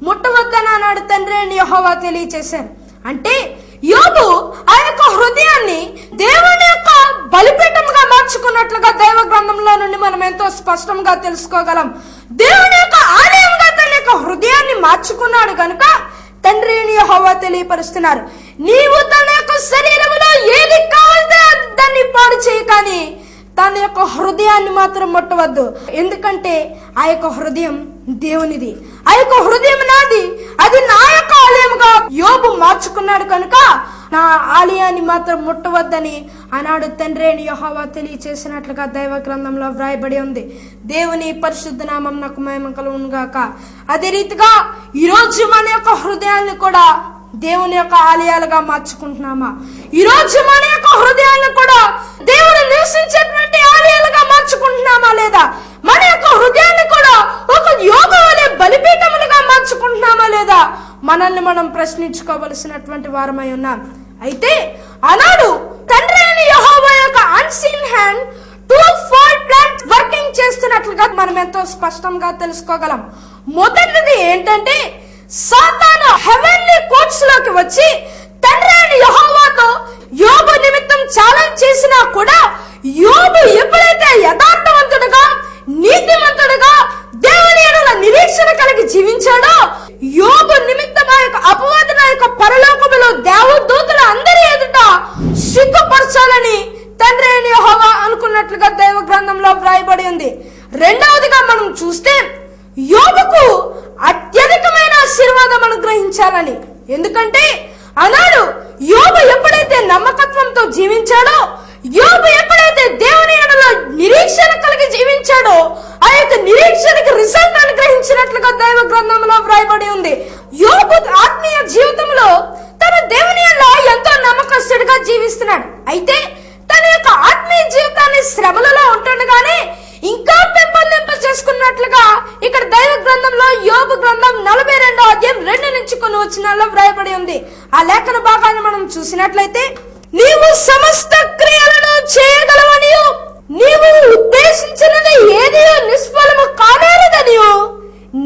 ముట్టవద్దని అన్నాడు తండ్రి అని యెహోవా తెలియచేశారు. అంటే యోబు ఆ యొక్క హృదయాన్ని దేవుని యొక్క బలిపీఠంగా మార్చుకున్నట్లుగా దైవ గ్రంథంలో నుండి మనం ఎంతో స్పష్టంగా తెలుసుకోగలం. దేవుని యొక్క ఆలయంగా తన యొక్క హృదయాన్ని మార్చుకున్నాడు కనుక తండ్రి అయిన యెహోవా తెలియపరుస్తున్నారు, నీవు తన యొక్క శరీరంలో ఏది కావాలితే దాన్ని పాడు చేయి, కానీ తన యొక్క హృదయాన్ని మాత్రం ముట్టవద్దు. ఎందుకంటే ఆ యొక్క హృదయం దేవునిది, ఆ యొక్క హృదయం నాది, అది నా యొక్క ఆలయముగా యోబు మార్చుకున్నాడు కనుక నా ఆలయాన్ని మాత్రం ముట్టవద్దని ఆనాడు తండ్రి అయిన యెహోవా తెలియచేసినట్లుగా దైవ గ్రంథంలో వ్రాయబడి ఉంది. దేవుని పరిశుద్ధ నామం నాకు మహిమ కలుగును గాక. అదే రీతిగా ఈరోజు మన యొక్క హృదయాన్ని కూడా దేవుని యొక్క ఆలయాలుగా మార్చుకుంటున్నామా? ఈరోజు మన యొక్క హృదయాన్ని కూడా దేవుడు నివసించేటువంటి ఆలయాలుగా మార్చుకుంటున్నామా లేదా? మన యొక్క హృదయాన్ని కూడా ఒక యోబు వలె బలిపీఠములుగా మార్చుకుంటున్నామా లేదా? మనల్ని మనం ప్రశ్నించుకోవలసినటువంటి వారమై ఉన్నాం. అయితే ఆనాడు తండ్రి అయిన యెహోవా యొక్క unseen hand two fold plan working చేస్తున్నట్లుగా మనం ఎంతో స్పష్టంగా తెలుసుకోగలం. మొదటిది ఏంటంటే సాతాను హెవెన్లీ కోర్ట్స్ లోకి వచ్చి తండ్రి అయిన యెహోవాతో యోబు నిమిత్తం ఛాలెంజ్ చేసినా కూడా యోబు ఎప్పుడైతే యథార్థవంతుడుగా నీతిమంతుడుగా దేవుని యందు నిరీక్షణ కలిగి జీవించాడో యోబు నిమిత్తం ఆ యొక్క అపవాది ఆ యొక్క పరలోకములో దేవదూతల అందరి ఎదుట సిగ్గుపరచాలని తండ్రి అయిన యెహోవా అనుకున్నట్లుగా దైవ గ్రంథంలో వ్రాయబడి ఉంది. రెండవదిగా మనం చూస్తే యోబుకు అత్యధికమైన ఆశీర్వాదం అనుగ్రహించాలని. ఎందుకంటే అన్నాడు యోబు ఎప్పుడైతే నమ్మకత్వంతో జీవించాడో, యోబు ఎప్పుడైతే దేవుని యందు నిరీక్షణ కలిగి జీవించాడో ఆ యొక్క నిరీక్షణకి రిజల్ట్ అనుగ్రహించినట్లుగా దైవ గ్రంథంలో వ్రాయబడి ఉంది. యోబు ఆత్మీయ జీవితంలో తన దేవుని యందు ఎంతో నమ్మకస్తుడిగా జీవిస్తున్నాడు. అయితే తన యొక్క ఆత్మీయ జీవితాన్ని శ్రమలలో ఉంటుండగానే ఇంకా పెంపొందింప చేసుకున్నట్లుగా ఇక్కడ దైవ గ్రంథంలో యోబు గ్రంథం 42వ అధ్యాయం 2 నుంచి కొన్ని వచనాల్లో వ్రాయబడి ఉంది. ఆ లేఖన భాగాన్ని మనం చూసినట్లయితే, నీవు సమస్త క్రియలను చేయగలవనియు నీవు ఉద్దేశించినది ఏది నిష్ఫలము కానేరదనియు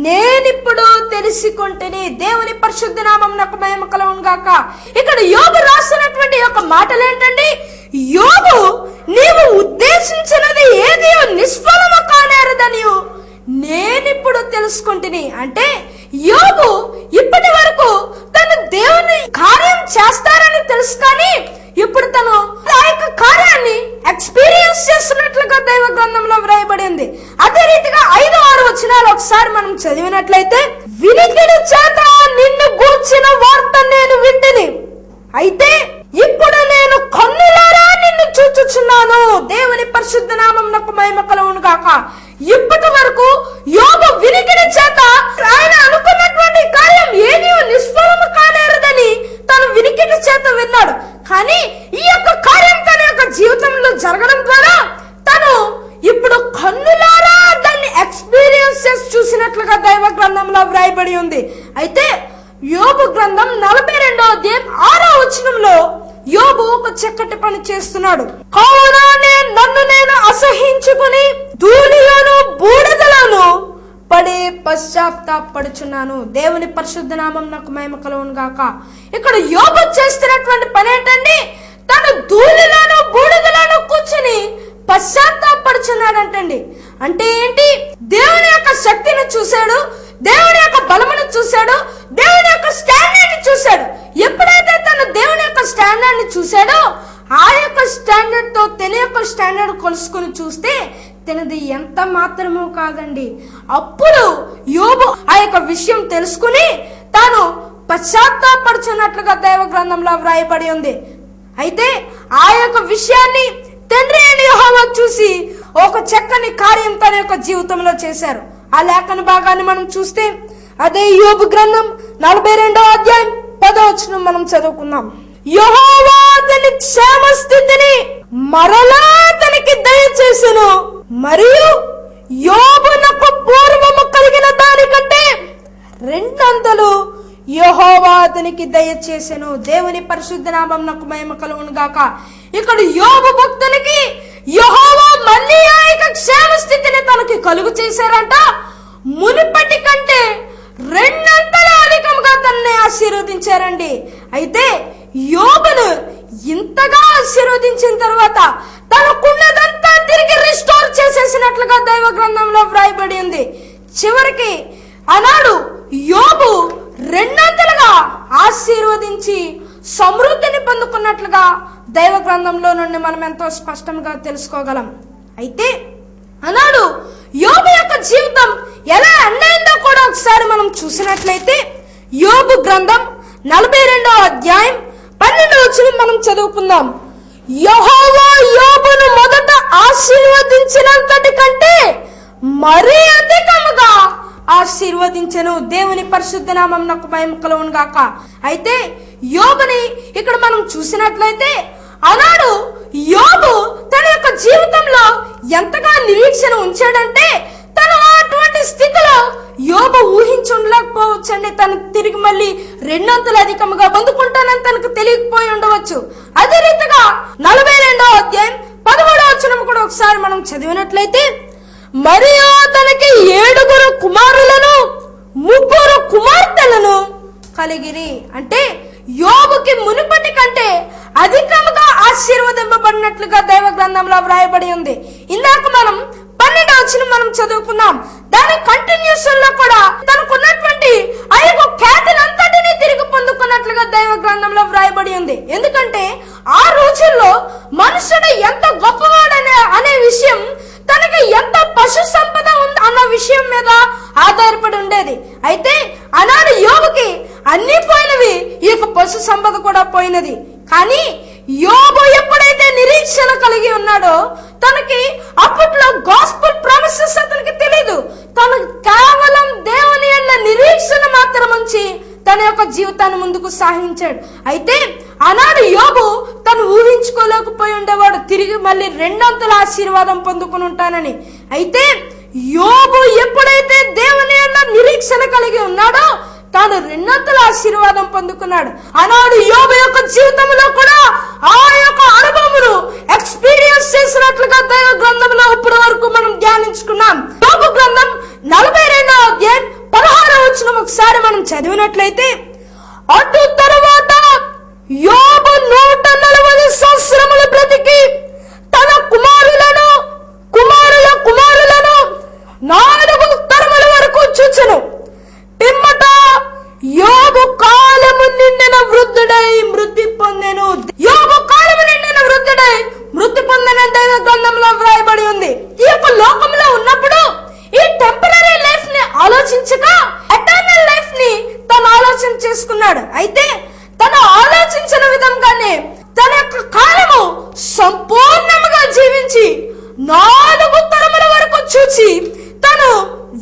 నేనిప్పుడు తెలుసుకుంటేనే. దేవుని పరిశుద్ధ నామం నాకు మహిమ కలుగును గాక. ఇక్కడ యోబు రాస్తున్నటువంటి యొక్క మాటలు ఏంటండి? యోబు నీవు ఉద్దేశించినది ఏది నిష్ఫలము కానేరదనియు నేనిప్పుడు తెలుసుకుంటుని. అంటే యోబు ఇప్పటి వరకు తను దేవుని కార్యం చేస్తారని తెలుసు, కానీ ఇప్పుడు తను ఆ యొక్క కార్యాన్ని ఎక్స్పీరియన్స్ చేస్తున్నట్లుగా దైవ గ్రంథంలో వ్రాయబడి ఉంది. అదే రీతిగా 5-6 వచనాలు ఒకసారి మనం చదివినట్లయితే, వినికిడి చేత నిన్ను గూర్చిన వార్త నేను వింటిని, అయితే ఇప్పుడు నేను కన్నులారా నిన్ను చూచుచున్నాను. దేవుని పరిశుద్ధ నామం నాకు మహిమ కలుగును గాక. ఇప్పటి వరకు యోబు వినికిడి చేత ఆయన అనుకున్నటువంటి కార్యం ఏది నిష్ఫలము కానేరదని తను వినికిడి చేత విన్నాడు. కానీ ఈ యొక్క కార్యం తన యొక్క జీవితంలో జరగడం ద్వారా తను ఇప్పుడు కన్నులారా దాన్ని ఎక్స్పీరియన్స్ చేసి చూసినట్లుగా దైవ గ్రంథంలో వ్రాయబడి ఉంది. అయితే యోబు గ్రంథం 42వ అధ్యాయం 6వ వచనంలో యోబు ఒక చక్కటి పని చేస్తున్నాడు. కావున నన్ను నేను అసహించుకుని ధూళిలోను బూడిదలోను పడి పశ్చాత్తాపడుచున్నాను. దేవుని పరిశుద్ధ నామం నాకు మహిమ కలుగును గాక. ఇక్కడ యోబు చేస్తున్నటువంటి పని ఏంటండి? తను ధూళిలోను బూడిదలోను కూర్చుని పశ్చాత్తాపడుచున్నాడంటండి. అంటే ఏంటి? దేవుని యొక్క శక్తిని చూశాడు, దేవుని యొక్క బలమును చూశాడు, దేవుని యొక్క స్టాండర్డ్ ని చూశాడు. ఎప్పుడైతే తను దేవుని యొక్క స్టాండర్డ్ ని చూశాడో ఆ యొక్క స్టాండర్డ్ తో తన యొక్క స్టాండర్డ్ కొలుసుకుని చూస్తే తనది ఎంత మాత్రమూ కాదండి. అప్పుడు యోబు ఆ యొక్క విషయం తెలుసుకుని తాను పశ్చాత్తాపడుచున్నట్లుగా దైవ గ్రంథంలో వ్రాయబడి ఉంది. అయితే ఆ యొక్క విషయాన్ని తండ్రి అయిన యెహోవా చూసి ఒక చక్కని కార్యం తన యొక్క జీవితంలో చేశారు. ఆ లేఖన భాగాన్ని మనం చూస్తే అదే యోబు గ్రంథం 42వ అధ్యాయం 10వ వచనం మనం చదువుకుందాం. యెహోవా అతని క్షేమ స్థితిని మరలా అతనికి దయచేసెను, మరియు యోబునకు పూర్వము కలిగిన దానికంటే 2 యెహోవా అతనికి దయచేసెను. దేవుని పరిశుద్ధ నామమునకు మహిమ కలుగును గాక. ఇక్కడ యోబు భక్తునికి యెహోవా మళ్ళీ ఆ యొక్క క్షేమ స్థితిని తనకి కలుగు చేశారంట. మునిపటి కంటే 2 అధికంగా తనని ఆశీర్వదించారండి. అయితే యోబును ఇంతగా ఆశీర్వదించిన తర్వాత తనకున్నదంతా తిరిగి రిస్టోర్ చేసేసినట్లుగా దైవ గ్రంథంలో వ్రాయబడి ఉంది. చివరికి ఆనాడు యోబు 2 ఆశీర్వదించి సమృద్ధిని పొందుకున్నట్లుగా దైవ గ్రంథంలో నుండి మనం ఎంతో స్పష్టంగా తెలుసుకోగలం. అయితే ఆనాడు యోబు యొక్క జీవితం ఎలా అన్నైందో కూడా ఒకసారి మనం చూసినట్లయితే యోబు గ్రంథం 42వ అధ్యాయం 12వ వచనం మనం చదువుకుందాం. యెహోవా యోబును మొదట ఆశీర్వదించినంతటి కంటే మరీ అధికముగా ఆశీర్వదించెను. దేవుని పరిశుద్ధ నామమునకు మహిమ కలుగును గాక. అయితే యోబుని ఇక్కడ మనం చూసినట్లయితే ఆనాడు యోబు తన యొక్క జీవితంలో ఎంతగా నిరీక్షణ ఉంచాడంటే తను అటువంటి స్థితిలో యోబు ఊహించుండలేకపోవచ్చండి. తను తిరిగి మళ్ళీ 2 అధికముగా పొందుకుంటానని తనకు తెలియకపోయి ఉండవచ్చు. అదే రీతిగా 42వ అధ్యాయం 11వ వచనం కూడా ఒకసారి మనం చదివినట్లయితే మరియు తనకి 7 కుమారులను 3 కుమార్తెలను కలిగిరి. అంటే యోబుకి మునుపటి కంటే అధికంగా ఆశీర్వదింపబడినట్లుగా దైవ గ్రంథంలో వ్రాయబడి ఉంది. ఇందాక మనం 12వ వచనం మనం చదువుకున్నాం. దాని కంటిన్యూషన్ లో కూడా తనకున్నటువంటి ఆ యొక్క ఖ్యాతినంతటినీ తిరిగి పొందుకున్నట్లుగా దైవ గ్రంథంలో వ్రాయబడి ఉంది. ఎందుకంటే ఆ రోజుల్లో మనుషుడు ఎంత గొప్పవాడనే అనే విషయం, తనకి ఎంత పశు సంపద ఉంది అన్న విషయం మీద ఆధారపడి ఉండేది. అయితే ఆనాడు యోబుకి అన్ని పోయినవి, ఈ యొక్క పశు సంపద కూడా పోయినది. కానీ యోబు ఎప్పుడైతే నిరీక్షణ కలిగి ఉన్నాడో తనకి అప్పట్లో గాస్పెల్ ప్రామిసెస్ అతనికి తెలియదు. తను కేవలం దేవుని యందు నిరీక్షణ మాత్రం ఉంచి తన యొక్క జీవితాన్ని ముందుకు సాగించాడు. అయితే ఆనాడు యోబు తను ఊహించుకోలేకపోయి ఉండేవాడు తిరిగి మళ్ళీ 2 ఆశీర్వాదం పొందుకుని ఉంటానని. అయితే యోబు ఎప్పుడైతే దేవుని యందు నిరీక్షణ కలిగి ఉన్నాడో తాను 2 ఆశీర్వాదం పొందుకున్నాడు. ఆనాడు యోబు యొక్క జీవితంలో కూడా ఆ యొక్క అనుభవమును ఎక్స్పీరియన్స్ చేసినట్లుగా దైవ గ్రంథంలో ఇప్పటి వరకు మనం ధ్యానించుకున్నాం. యోబు గ్రంథం 42వ అధ్యాయం 16వ వచనం ఒకసారి మనం చదివినట్లయితే అటు తరువాత యోబు 140 సంవత్సరములు బ్రతికి తన కుమారులను 4 తరముల వరకు చూచెను. పిమ్మట యోబు కాలము నిండిన వృద్ధుడై మృతి పొందెను. యోబు కాలము నిండిన వృద్ధుడై మృతి పొందిన దైవ గ్రంథంలో వ్రాయబడి ఉంది. ఈ యొక్క లోకంలో ఉన్నప్పుడు ఈ టెంపరరీ లైఫ్ ని ఆలోచించక ఎటర్నల్ లైఫ్ ని తను ఆలోచన చేసుకున్నాడు. అయితే తను ఆలోచించిన విధంగానే తన యొక్క కాలము సంపూర్ణముగా జీవించి 4 తరముల వరకు చూచి తను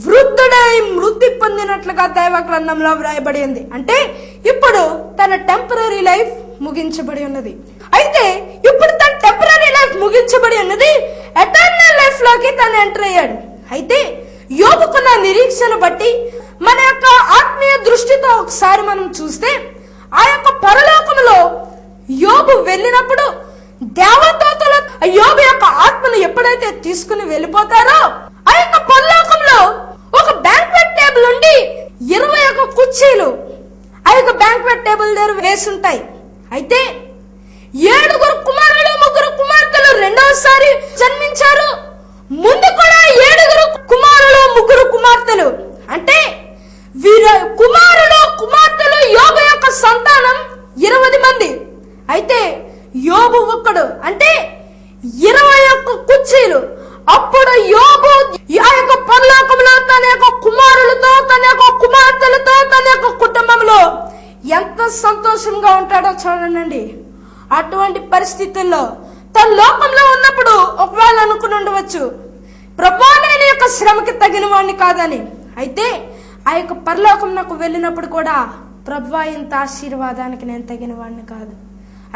వృద్ధుడై మృతి పొందినట్లుగా దైవ గ్రంథంలో వ్రాయబడి ఉంది. అంటే ఇప్పుడు తన టెంపరరీ లైఫ్ ముగించబడి ఉన్నది. అయితే ఇప్పుడు తన టెంపరరీ లైఫ్ ముగించబడి ఉన్నది, ఎటర్నల్ లైఫ్ లోకి తను ఎంటర్ అయ్యాడు. అయితే యోబుకున్న నిరీక్షణ బట్టి మన యొక్క ఆత్మీయ దృష్టితో ఒకసారి మనం చూస్తే ఆ యొక్క పరలోకములో యోబు వెళ్ళినప్పుడు దేవదూతలు యోబు యొక్క ఆత్మను ఎప్పుడైతే తీసుకుని వెళ్ళిపోతారో ఆ యొక్క పరలోకంలో ఒక బ్యాంక్వెట్ టేబుల్ ఉండి 21 కుర్చీలు ఆ యొక్క బ్యాంక్వెట్ టేబుల్ దగ్గర వేసి ఉంటాయి. అయితే 7 కుమారులు 3 కుమార్తెలు రెండవసారి జన్మించారు. ముందు కూడా 7 కుమారులు 3 కుమార్తెలు. అంటే వీరు కుమారులు కుమార్తెలు యోబు యొక్క సంతానం 20 మంది. అయితే యోబు ఒక్కడు, అంటే 21 కుర్చీలు. అప్పుడు యోబు ఆ యొక్క పరలోకంలో తన యొక్క కుమారులతో తన యొక్క కుమార్తెలతో తన యొక్క కుటుంబంలో ఎంత సంతోషంగా ఉంటాడో చూడండి. అటువంటి పరిస్థితుల్లో తన లోకంలో ఉన్నప్పుడు ఒకవేళ అనుకుని ఉండవచ్చు, ప్రభువా నేను యొక్క శ్రమకి తగిన వాడిని కాదని. అయితే ఆ యొక్క పరలోకంలోకి వెళ్ళినప్పుడు కూడా, ప్రభువా ఇంత ఆశీర్వాదానికి నేను తగిన వాడిని కాదు,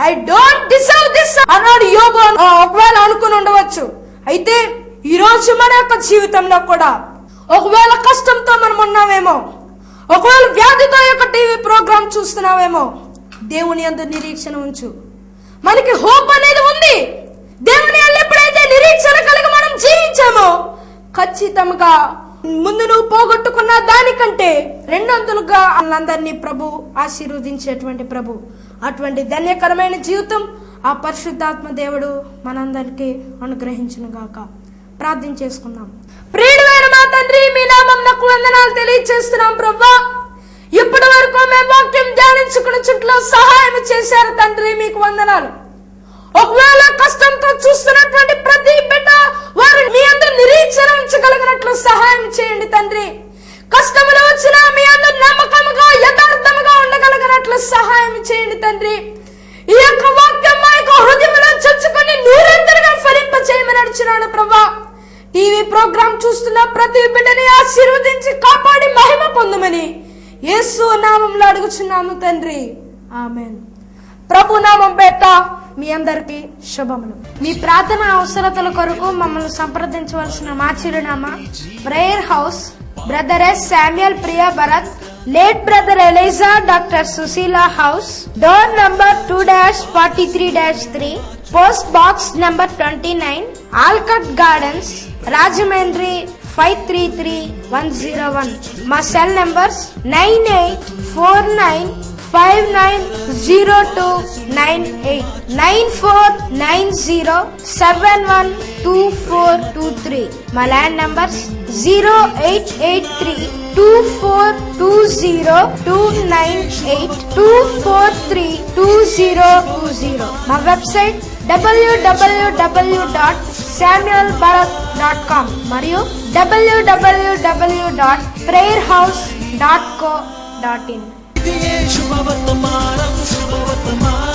ఐ డోంట్ డిజర్వ్ దిస్ అన్నాడు యోబు. ఒకవేళ అనుకుని ఉండవచ్చు. అయితే ఈ రోజు మన యొక్క జీవితంలో కూడా ఒకవేళ కష్టంతో మనం ఉన్నామేమో, ఒకవేళ వ్యాధితో యొక్క టీవీ ప్రోగ్రామ్ చూస్తున్నావేమో, దేవుని యందు నిరీక్షణ ఉంచు. మనకి హోప్ అనేది ఉంది. దేవుని యందు ఎప్పుడైతే నిరీక్షణ కలిగి మనం జీవించామో, ఖచ్చితంగా ముందు నువ్వు పోగొట్టుకున్న దానికంటే 200గా అందరినీ ప్రభు ఆశీర్వదించేటువంటి ప్రభు. అటువంటి ధన్యకరమైన జీవితం ఆ పరిశుద్ధాత్మ దేవుడు మనందరికీ అనుగ్రహించును గాక. ప్రార్థన చేసుకుందాం. ప్రియుడైన మా తండ్రి, మీ నామమునకు వందనాలు తెలియజేస్తున్నాం ప్రభువా. ఇప్పటి వరకు మేము వాక్యం ధ్యానించుకున్న చుట్టూ సహాయం చేశారు తండ్రి, మీకు వందనాలు. ఒకవేళ కష్టంతో చూస్తున్నటువంటి ప్రతి బిడ్డ వారు మీ అందరూ నిరీక్షణ ఉంచగలిగినట్లు సహాయం చేయండి తండ్రి. కష్టములు వచ్చినా మీ అందరూ నమ్మకముగా యథార్థముగా ఉండగలిగినట్లు సహాయం చేయండి తండ్రి. ఈ యొక్క వాక్యం మా యొక్క హృదయంలో చొచ్చుకొని నూరంతలుగా ఫలింప చేయమని నడుచున్నాను ప్రభా. టీవీ ప్రోగ్రాం చూస్తున్న ప్రతి బిడ్డని ఆశీర్వదించి కాపాడి మహిమ పొందమని యేసు నామంలో అడుగుచున్నాము తండ్రి, ఆమేన్. ప్రభు నామం పేట మీ అందరికి శుభములు. మీ ప్రార్థన అవసరతల కొరకు మమ్మల్ని సంప్రదించవలసిన మా చిరునామా prayer house, brother S Samuel Priya Bharat, late brother Elijah doctor Sushila house, door number 2-43-3, post box number 29, Alcot gardens, Rajahmundry 533101. మా సెల్ నంబర్స్ 9849590298, 9490712423. మా ల్యాండ్ నంబర్స్ 088324202982, 2432020. మా వెబ్సైట్ www.samuelbharat.com మరియు www.prayerhouse.co.in. ఇది ఏ శుభవర్తమానం, శుభవర్తమానం.